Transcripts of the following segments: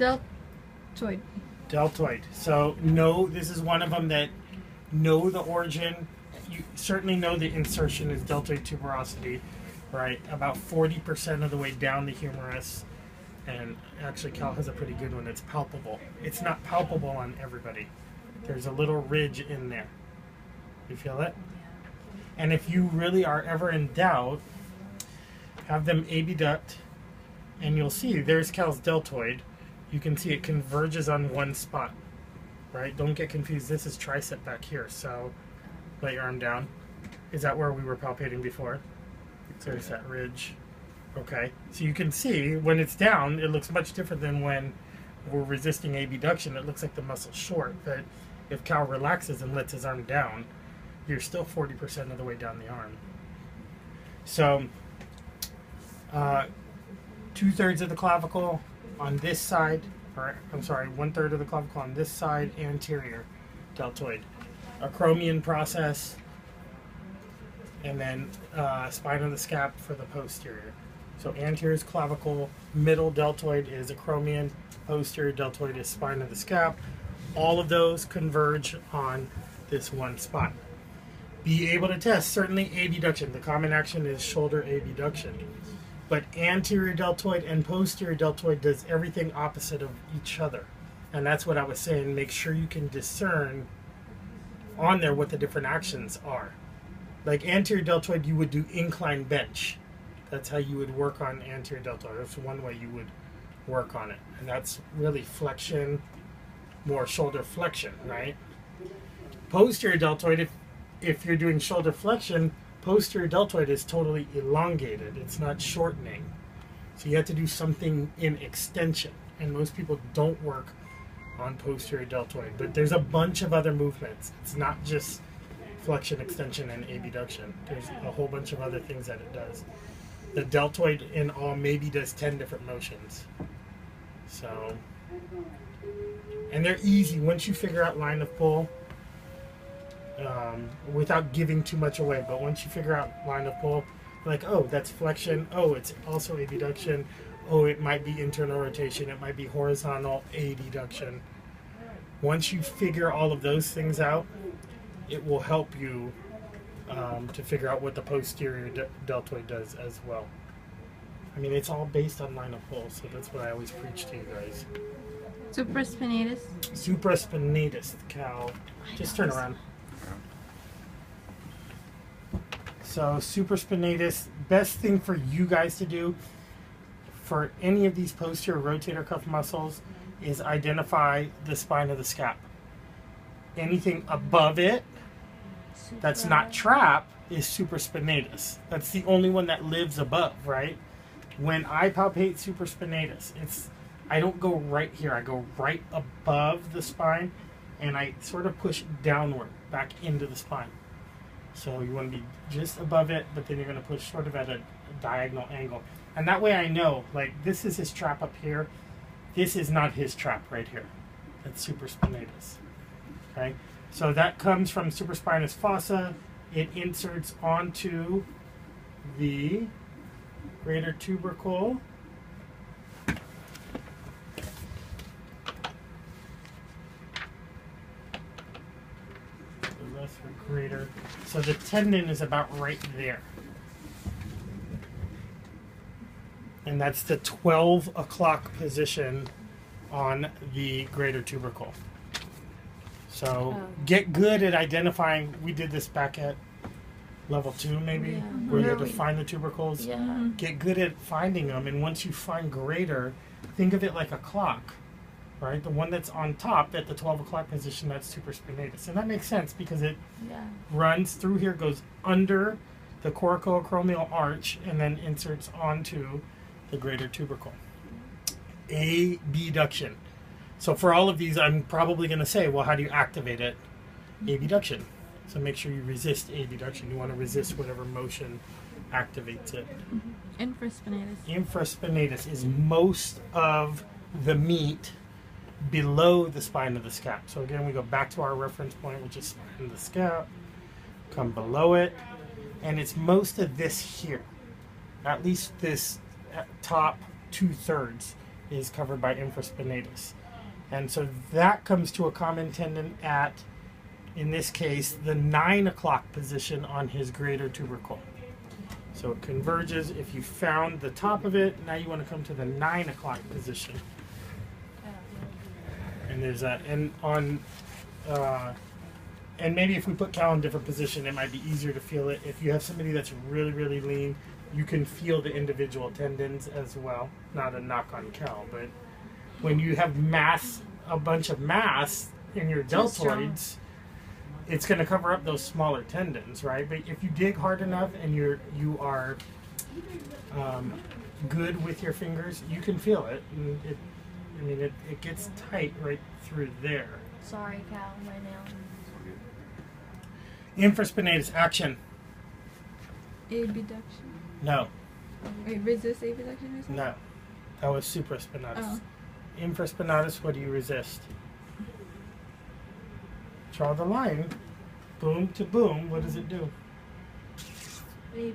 Deltoid. Deltoid. So no, this is one of them that know the origin. You certainly know the insertion is deltoid tuberosity, right? About 40% of the way down the humerus. And actually Cal has a pretty good one. It's palpable. It's not palpable on everybody. There's a little ridge in there. You feel it? And if you really are ever in doubt, have them abduct, and you'll see there's Cal's deltoid. You can see it converges on one spot, right? Don't get confused. This is tricep back here. So let your arm down. Is that where we were palpating before? So there's that ridge. Okay. So you can see when it's down, it looks much different than when we're resisting abduction. It looks like the muscle's short. But if Cal relaxes and lets his arm down, you're still 40% of the way down the arm. So 2/3 of the clavicle on this side, or I'm sorry, 1/3 of the clavicle on this side, anterior deltoid. Acromion process, and then spine of the scap for the posterior. So anterior is clavicle, middle deltoid is acromion, posterior deltoid is spine of the scap. All of those converge on this one spot. Be able to test, certainly abduction. The common action is shoulder abduction. But anterior deltoid and posterior deltoid does everything opposite of each other. And that's what I was saying. Make sure you can discern on there what the different actions are. Like anterior deltoid, you would do incline bench. That's how you would work on anterior deltoid. That's one way you would work on it. And that's really flexion, more shoulder flexion, right? Posterior deltoid, if you're doing shoulder flexion, posterior deltoid is totally elongated. It's not shortening. So you have to do something in extension. And most people don't work on posterior deltoid. But there's a bunch of other movements. It's not just flexion, extension, and abduction. There's a whole bunch of other things that it does. The deltoid in all maybe does 10 different motions. So, and they're easy. Once you figure out line of pull, without giving too much away, but once you figure out line of pull, like, oh, that's flexion, oh, it's also abduction, oh, it might be internal rotation, it might be horizontal adduction. Once you figure all of those things out, it will help you to figure out what the posterior deltoid does as well. I mean, it's all based on line of pull, so that's what I always preach to you guys. Supraspinatus. Supraspinatus, Cal. Just turn around. So supraspinatus, best thing for you guys to do for any of these posterior rotator cuff muscles is identify the spine of the scap. Anything above it that's not trap is supraspinatus. That's the only one that lives above, right? When I palpate supraspinatus, I don't go right here. I go right above the spine, and I sort of push downward back into the spine. So you want to be just above it, but then you're going to push sort of at a diagonal angle. And that way I know, like, this is his trap up here. This is not his trap right here. That's supraspinatus. Okay? So that comes from supraspinous fossa. It inserts onto the greater tubercle. Greater. So the tendon is about right there. And that's the 12 o'clock position on the greater tubercle. So get good at identifying. We did this back at level 2 maybe, where you have to find the tubercles. Yeah. Get good at finding them, and once you find greater, think of it like a clock. Right, the one that's on top at the 12 o'clock position, that's supraspinatus. And that makes sense because it runs through here, goes under the coracoacromial arch, and then inserts onto the greater tubercle. Abduction. So for all of these, I'm probably going to say, well, how do you activate it? Abduction. So make sure you resist abduction. You want to resist whatever motion activates it. Infraspinatus. Infraspinatus is most of the meat below the spine of the scap. So again, we go back to our reference point, which is spine of the scap, come below it, and it's most of this here. At least this top 2/3 is covered by infraspinatus. And so that comes to a common tendon at, in this case, the 9 o'clock position on his greater tubercle. So it converges. If you found the top of it, now you want to come to the 9 o'clock position. And there's that. And on, and maybe if we put Cal in a different position, it might be easier to feel it. If you have somebody that's really, really lean, you can feel the individual tendons as well. Not a knock on Cal, but when you have mass, a bunch of mass in your deltoids, it's going to cover up those smaller tendons, right? But if you dig hard enough and you are good with your fingers, you can feel it. And it gets tight right through there. Sorry, Cal, my nail. Infraspinatus, action. Abduction. No. Wait, resist abduction or something? No. That was supraspinatus. Oh. Infraspinatus, what do you resist? Draw the line. Boom to boom. What does it do? Maybe.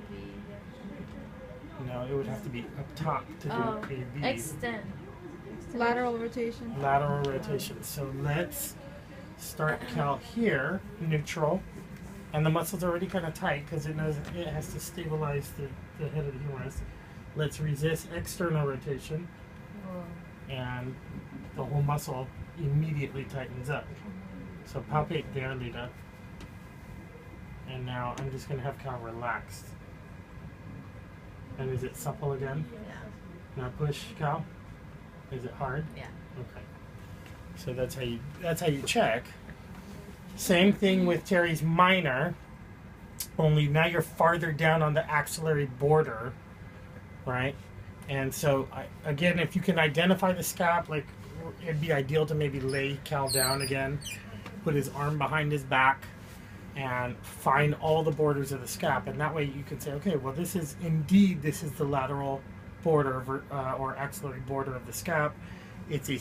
No, it would have to be up top to do AB. Extend. Lateral rotation. Lateral rotation. So let's start Cal here, neutral. And the muscle's already kind of tight because it knows it has to stabilize the head of the humerus. Let's resist external rotation. And the whole muscle immediately tightens up. So palpate there, Lita. And now I'm just going to have Cal relaxed. And is it supple again? Yeah. Now push, Cal. Is it hard? Yeah. Okay. So that's how you check. Same thing with Terry's minor, only now you're farther down on the axillary border, right? And so, again, if you can identify the scap, like, it'd be ideal to maybe lay Cal down again, put his arm behind his back, and find all the borders of the scap. And that way you can say, okay, well, this is the lateral border or axillary border of the scap. It's a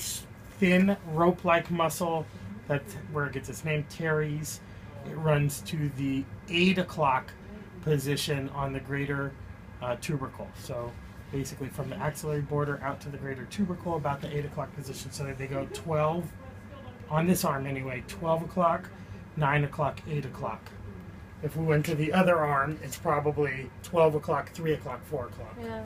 thin rope-like muscle. That's where it gets its name, teres. It runs to the 8 o'clock position on the greater tubercle. So basically from the axillary border out to the greater tubercle, about the 8 o'clock position. So that they go 12, on this arm anyway, 12 o'clock, 9 o'clock, 8 o'clock. If we went to the other arm, it's probably 12 o'clock, 3 o'clock, 4 o'clock. Yeah.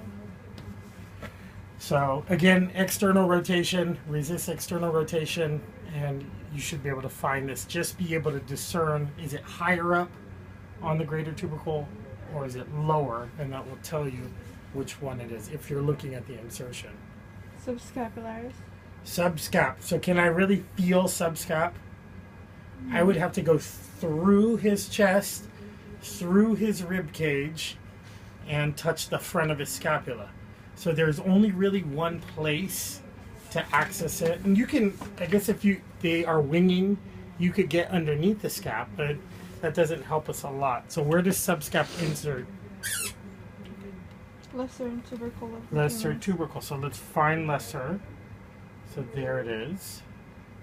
So again, external rotation, resist external rotation, and you should be able to find this. Just be able to discern, is it higher up on the greater tubercle or is it lower? And that will tell you which one it is if you're looking at the insertion. Subscapularis. Subscap. So can I really feel subscap? I would have to go through his chest, through his rib cage, and touch the front of his scapula. So there's only really one place to access it. And you can, I guess if they are winging, you could get underneath the scap, but that doesn't help us a lot. So where does subscap insert? Lesser and tubercle. Lesser tubercle. So let's find lesser. So there it is.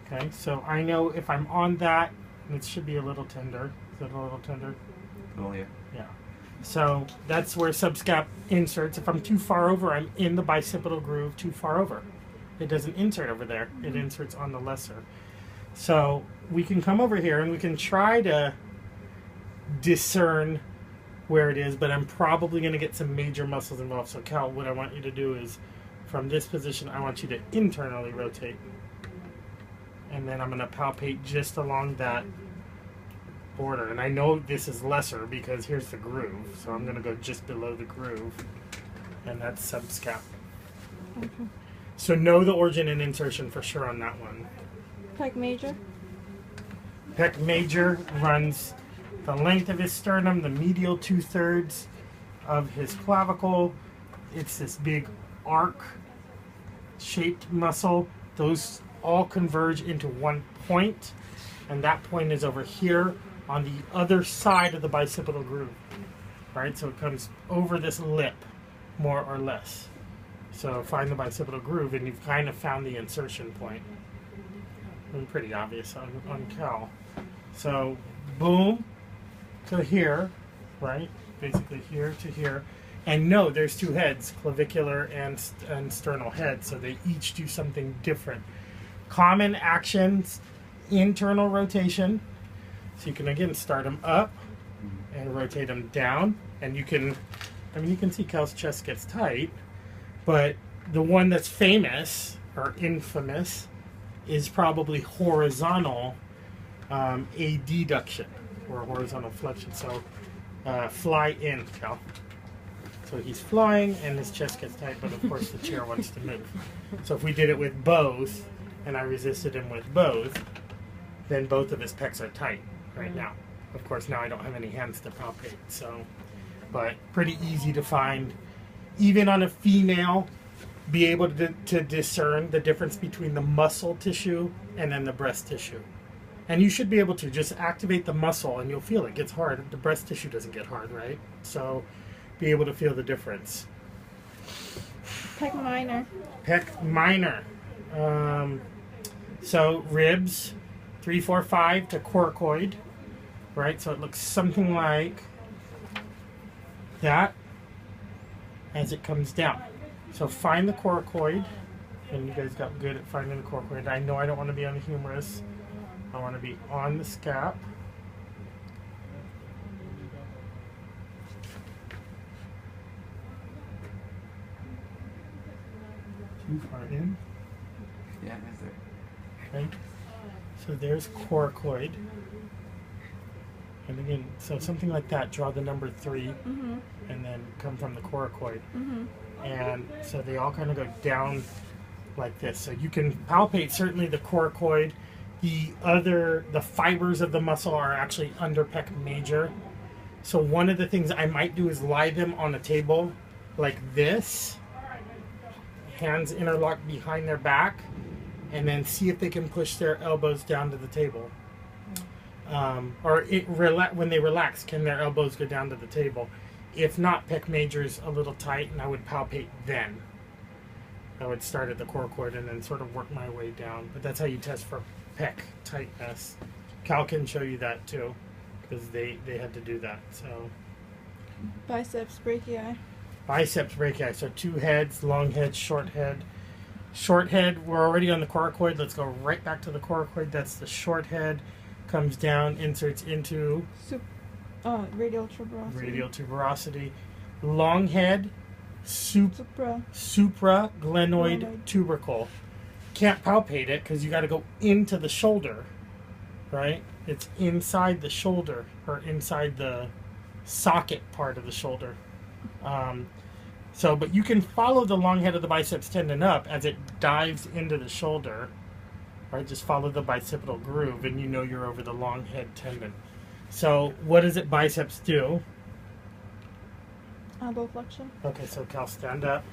Okay, so I know if I'm on that, it should be a little tender. Is that a little tender? Oh, yeah. Yeah. So that's where subscap inserts. If I'm too far over, I'm in the bicipital groove too far over. It doesn't insert over there. It inserts on the lesser. So we can come over here and we can try to discern where it is, but I'm probably going to get some major muscles involved. So Cal, what I want you to do is, from this position, I want you to internally rotate. And then I'm going to palpate just along that border. And I know this is lesser because here's the groove. So I'm going to go just below the groove. And that's subscap. Okay. So know the origin and insertion for sure on that one. Pec major. Pec major runs the length of his sternum, the medial 2/3 of his clavicle. It's this big arc-shaped muscle. Those all converge into one point, and that point is over here on the other side of the bicipital groove. Right, so it comes over this lip, more or less. So find the bicipital groove, and you've kind of found the insertion point. And pretty obvious on Cal. So boom to here, right? Basically here to here. And no, there's two heads, clavicular and sternal head, so they each do something different. Common actions, internal rotation. So you can again start them up and rotate them down. And you can see Cal's chest gets tight, but the one that's famous or infamous is probably horizontal adduction or horizontal flexion. So fly in, Cal. So he's flying and his chest gets tight, but of course the chair wants to move. So if we did it with both, and I resisted him with both, then both of his pecs are tight right now. Of course, now I don't have any hands to palpate, so, but pretty easy to find. Even on a female, be able to discern the difference between the muscle tissue and then the breast tissue. And you should be able to just activate the muscle and you'll feel it gets hard. The breast tissue doesn't get hard, right? So be able to feel the difference. Pec minor. Pec minor. So ribs, 3, 4, 5 to coracoid, right? So it looks something like that as it comes down. So find the coracoid, and you guys got good at finding the coracoid. I know I don't want to be on the humerus. I want to be on the scap. Too far in. Yeah, that's it. Okay. So there's coracoid. And again, so something like that, draw the number 3 and then come from the coracoid. And so they all kind of go down like this. So you can palpate certainly the coracoid. The fibers of the muscle are actually under pec major. So one of the things I might do is lie them on a table like this, hands interlocked behind their back, and then see if they can push their elbows down to the table. When they relax, can their elbows go down to the table? If not, pec major is a little tight, and I would palpate then. I would start at the coracoid and then sort of work my way down. But that's how you test for pec tightness. Cal can show you that too, because they had to do that. So Biceps brachii. biceps brachii. So 2 heads, long head, short head. Short head, we're already on the coracoid. Let's go right back to the coracoid. That's the short head. Comes down, inserts into Radial tuberosity. radial tuberosity. Long head, Supra. supraglenoid Glenoid. tubercle. Can't palpate it because you got to go into the shoulder, right? It's inside the shoulder or inside the socket part of the shoulder. But you can follow the long head of the biceps tendon up as it dives into the shoulder. Right, just follow the bicipital groove, and you know you're over the long head tendon. So, what does it biceps do? Elbow flexion. Okay, so Cal, stand up.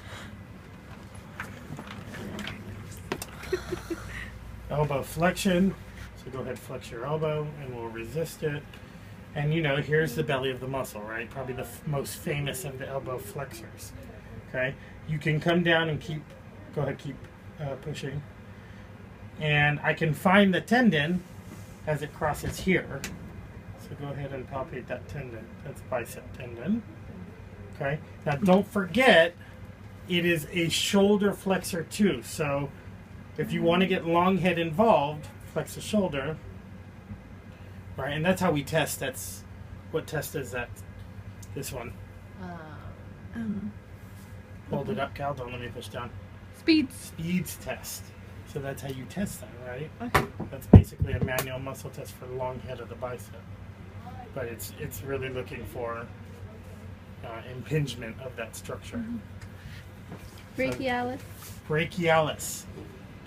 Elbow flexion. So go ahead, flex your elbow, and we'll resist it. And here's the belly of the muscle, right? Probably the most famous of the elbow flexors. Okay, you can come down and keep pushing. And I can find the tendon as it crosses here. So go ahead and palpate that tendon. That's bicep tendon. Okay. Now don't forget, it is a shoulder flexor too. So if you want to get long head involved, flex the shoulder. Right, and that's how we test. That's what test is that? This one. Hold it up, Cal. Don't let me push down. Speeds test. So that's how you test that, right? Okay. That's basically a manual muscle test for the long head of the bicep. But it's really looking for impingement of that structure. Brachialis. Brachialis.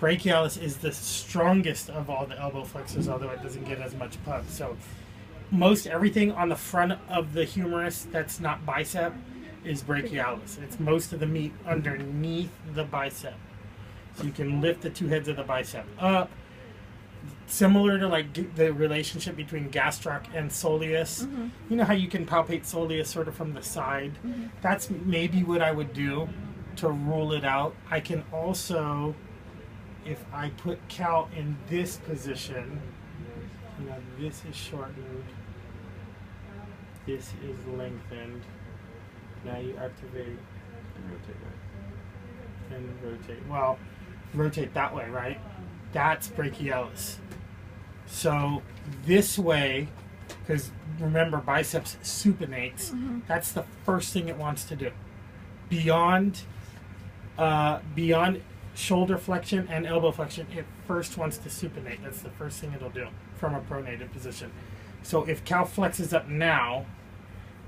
Brachialis is the strongest of all the elbow flexors, although it doesn't get as much pub. So most everything on the front of the humerus that's not bicep is brachialis. It's most of the meat underneath the bicep. So you can lift the 2 heads of the bicep up. Similar to like the relationship between gastroc and soleus. You know how you can palpate soleus sort of from the side? That's maybe what I would do to rule it out. I can also, if I put Cal in this position, now this is shortened, this is lengthened. Now you activate And rotate right. and rotate. Well, rotate that way, right? That's brachialis. So this way, because remember biceps supinates, that's the first thing it wants to do. Beyond shoulder flexion and elbow flexion, it first wants to supinate. That's the first thing it'll do from a pronated position. So if Cal flexes up now,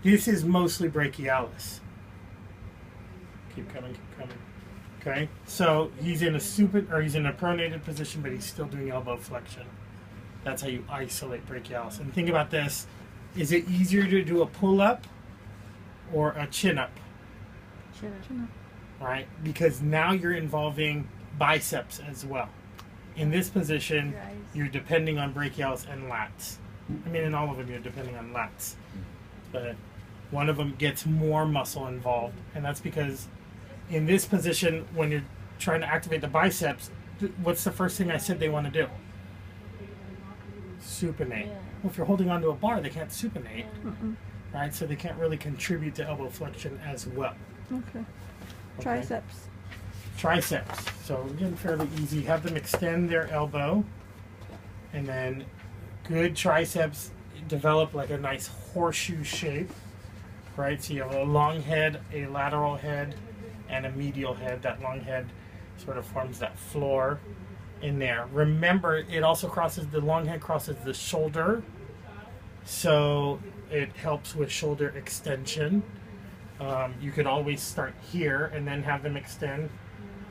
this is mostly brachialis. Keep coming, keep coming. Okay, so he's in a he's in a pronated position, but he's still doing elbow flexion. That's how you isolate brachialis. And think about this: is it easier to do a pull-up or a chin-up? Chin-up. Right? Because now you're involving biceps as well. In this position, Right. you're depending on brachialis and lats. I mean, in all of them, you're depending on lats. But one of them gets more muscle involved, and that's because in this position, when you're trying to activate the biceps, what's the first thing I said they want to do? Supinate. Yeah. Well, if you're holding onto a bar, they can't supinate, Mm-mm. right? So they can't really contribute to elbow flexion as well. Okay. Okay? Triceps. Triceps. So again, fairly easy. Have them extend their elbow, and then good triceps develop like a nice horseshoe shape, right? So you have a long head, a lateral head, and a medial head. That long head sort of forms that floor in there. Remember, it also the long head crosses the shoulder, so it helps with shoulder extension. You could always start here and then have them extend,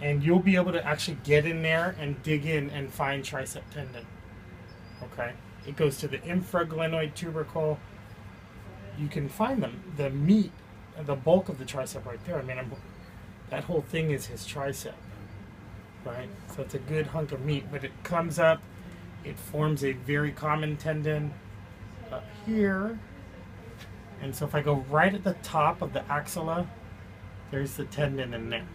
and you'll be able to actually get in there and dig in and find tricep tendon. Okay, it goes to the infraglenoid tubercle. You can find them. The meat, the bulk of the tricep right there. I mean, that whole thing is his tricep, right? So it's a good hunk of meat, but it comes up. It forms a very common tendon up here. And so if I go right at the top of the axilla, there's the tendon in there.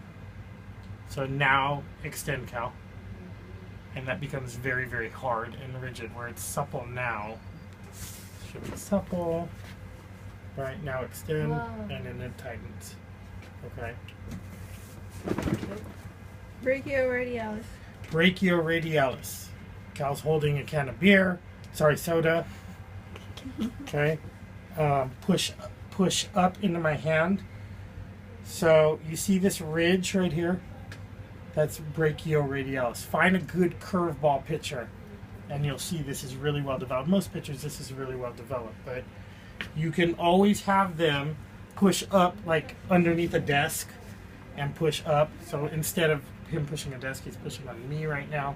So now extend, Cal. And that becomes very, very hard and rigid, where it's supple now. Should be supple. Right, now extend, Whoa. and then it tightens. Okay. Brachioradialis. Brachioradialis. Cal's holding a can of beer. Sorry, soda. Okay. Push up into my hand. So you see this ridge right here? That's brachioradialis. Find a good curveball pitcher, and you'll see this is really well developed. Most pitchers, this is really well developed, but you can always have them push up like underneath a desk and push up. So instead of him pushing a desk, he's pushing on me right now.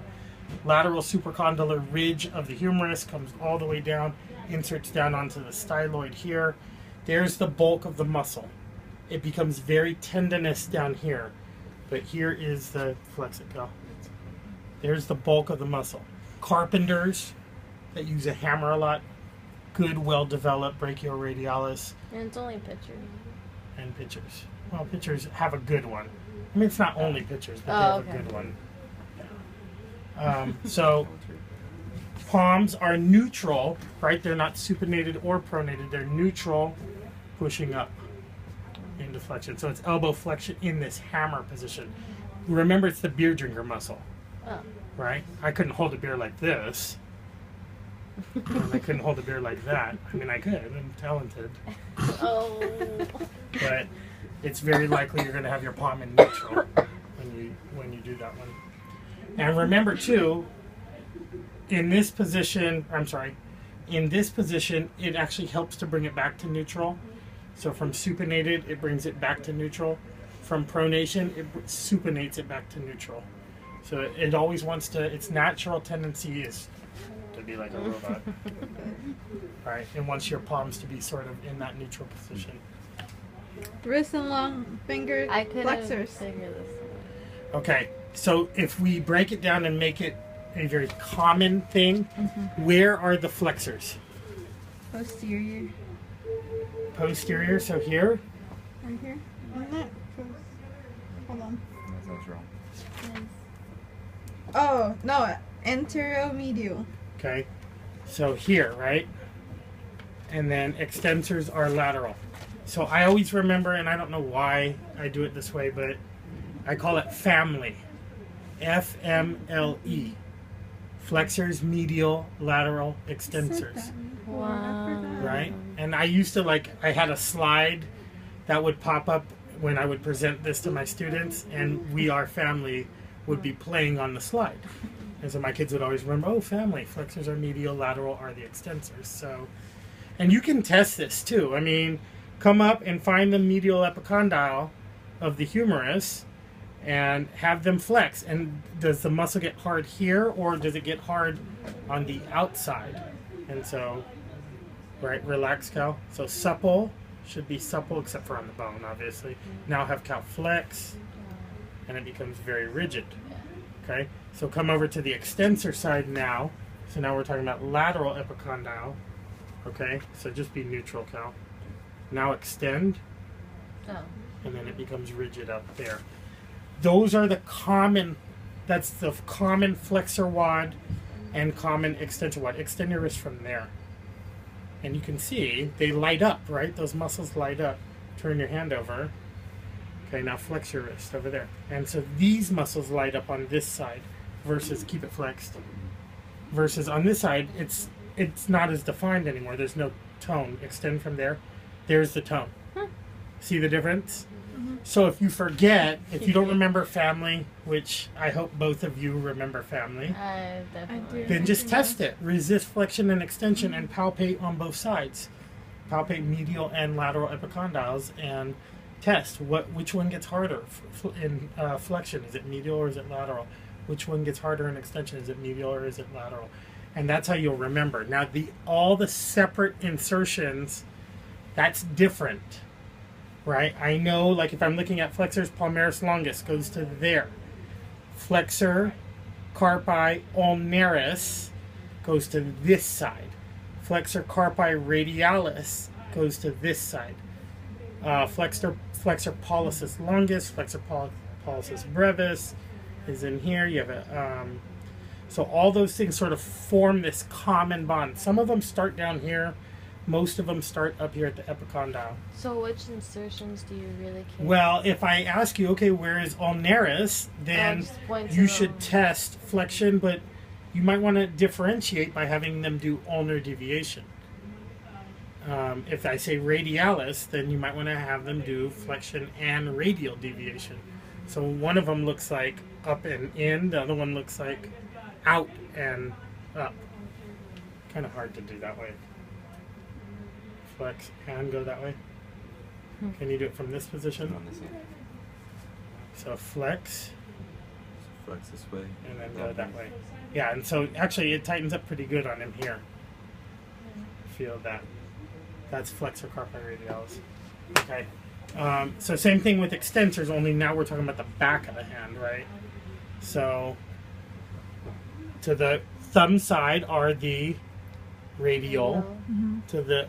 Lateral supracondylar ridge of the humerus comes all the way down, inserts down onto the styloid here. There's the bulk of the muscle. It becomes very tendinous down here, but here is the flex it, Cal. There's the bulk of the muscle. Carpenters that use a hammer a lot, good, well-developed brachioradialis. And it's only pictures. And pitchers. Well, pitchers have a good one. I mean, it's not only pitchers, but they Oh, have okay. a good one. So palms are neutral, right? They're not supinated or pronated. They're neutral, pushing up into flexion. So it's elbow flexion in this hammer position. Remember, it's the beer drinker muscle, Oh. right? I couldn't hold a beer like this. And I couldn't hold a beer like that. I mean, I could. I'm talented. Oh. But it's very likely you're going to have your palm in neutral when you do that one. And remember too, in this position, it actually helps to bring it back to neutral. So from supinated, it brings it back to neutral. From pronation, it supinates it back to neutral. So it always wants to, its natural tendency is to be like a robot. Right? It wants your palms to be sort of in that neutral position. Wrist and long finger I couldn't flexors. figure this Okay, so if we break it down and make it a very common thing, where are the flexors? Posterior. Posterior, so here. Right here. And that goes. Hold on. That sounds wrong. Oh, no. Anterior medial. Okay, so here, right? And then extensors are lateral. So I always remember, and I don't know why I do it this way, but I call it family. FMLE. Flexors, medial, lateral, extensors. Wow. Right? And I used to I had a slide that would pop up when I would present this to my students, and We Are Family would be playing on the slide. And so my kids would always remember, oh, family, flexors are medial, lateral are the extensors. So, and you can test this too. I mean, come up and find the medial epicondyle of the humerus and have them flex. And does the muscle get hard here, or does it get hard on the outside? And so, right, relax, Cal. So supple should be supple except for on the bone, obviously. Now have Cal flex, and it becomes very rigid. Okay, so come over to the extensor side now. So now we're talking about lateral epicondyle. Okay, so just be neutral, Cal. Now extend, and then it becomes rigid up there. Those are the common, that's the common flexor wad and common extensor wad. Extend your wrist from there. And you can see they light up, right? Those muscles light up. Turn your hand over. Okay, now flex your wrist over there. And so these muscles light up on this side versus keep it flexed. Versus on this side, it's not as defined anymore. There's no tone. Extend from there. There's the tone. See the difference? So if you forget, if you don't remember family, which I hope both of you remember family, I definitely. then just test it. Resist flexion and extension and palpate on both sides. Palpate medial and lateral epicondyles and test which one gets harder in flexion. Is it medial or is it lateral? Which one gets harder in extension? Is it medial or is it lateral? And that's how you'll remember. Now all the separate insertions, that's different. Right? I know, like if I'm looking at flexors, palmaris longus goes to there. Flexor carpi ulnaris goes to this side. Flexor carpi radialis goes to this side. Flexor pollicis longus, flexor pollicis brevis is in here. You have a so all those things sort of form this common bond. Some of them start down here. Most of them start up here at the epicondyle. So which insertions do you really care? Well, if I ask you, okay, where is ulnaris, then you should test flexion, but you might want to differentiate by having them do ulnar deviation. If I say radialis, then you might want to have them do flexion and radial deviation. So one of them looks like up and in, the other one looks like out and up. Kind of hard to do that way. Flex and go that way. Can you do it from this position? On this end. So flex. Flex this way. And then go that way. Yeah, and so actually it tightens up pretty good on him here. Feel that. That's flexor carpi radialis. Okay. So same thing with extensors, only now we're talking about the back of the hand, right? So to the thumb side are the radial. To the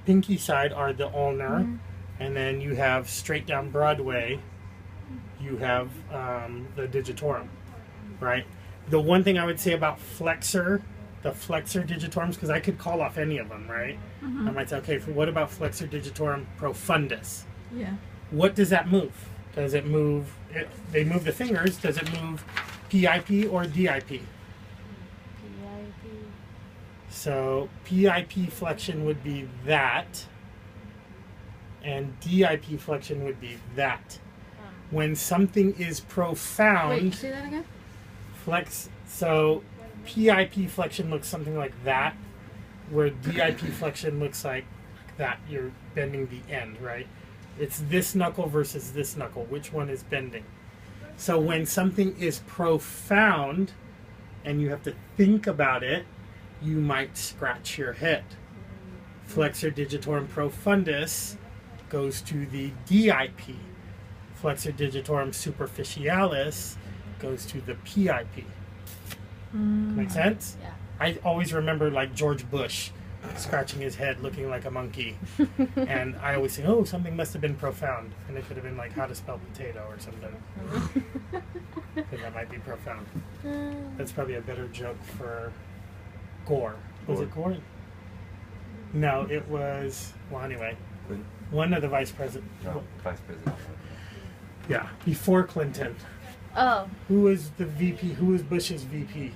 pinky side are the ulnar. And then you have straight down Broadway, you have the digitorum, right? The one thing I would say about flexor, the flexor digitorums, because I could call off any of them, right? I might say, okay, what about flexor digitorum profundus? Yeah. What does that move? Does it move, they move the fingers, does it move PIP or DIP? PIP. So PIP flexion would be that, and DIP flexion would be that. When something is profound, Wait, say that again? So PIP flexion looks something like that, where DIP flexion looks like that. You're bending the end, right? It's this knuckle versus this knuckle. Which one is bending? So when something is profound and you have to think about it, you might scratch your head. Flexor digitorum profundus goes to the DIP. Flexor digitorum superficialis goes to the PIP. Make sense? Yeah. I always remember like George Bush scratching his head looking like a monkey. And I always think, oh, something must have been profound. And it could have been like how to spell potato or something. Because that might be profound. That's probably a better joke for Gore. Was it Gore? No, it was, well, anyway. Quinn. One of the vice president. No, vice president. Yeah, before Clinton. Oh. Who was the VP? Who was Bush's VP?